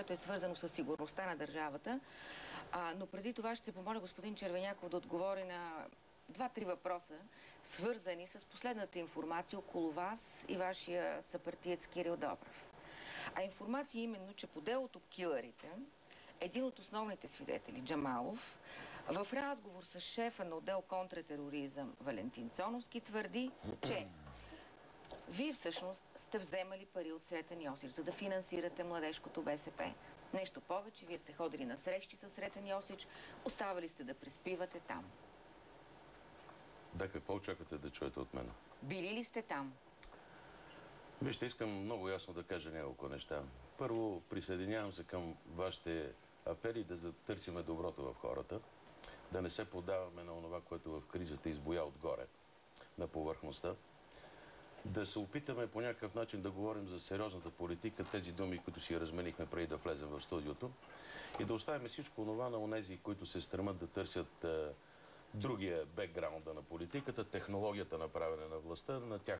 което е свързано с сигурността на държавата. Но преди това ще помоля господин Червеняков да отговори на два-три въпроса, свързани с последната информация около вас и вашия съпартиец Кирил Добрев. А информация именно, че по делото Килърите, един от основните свидетели, Джамалов, в разговор с шефа на отдел контратероризъм Валентин Цоновски твърди, че вие всъщност сте вземали пари от Сретен Йосич, за да финансирате младежкото БСП. Нещо повече, вие сте ходили на срещи с Сретен Йосич, оставали сте да преспивате там. Да, какво очаквате да чуете от мен? Били ли сте там? Вижте, искам много ясно да кажа няколко неща. Първо, присъединявам се към вашите апели да затърсиме доброто в хората, да не се подаваме на онова, което в кризата избоя отгоре, на повърхността, да се опитаме по някакъв начин да говорим за сериозната политика, тези думи, които си разменихме преди да влезем в студиото, и да оставим всичко това на онези, които се стремат да търсят другия бекграунда на политиката, технологията на правене на властта, на тях.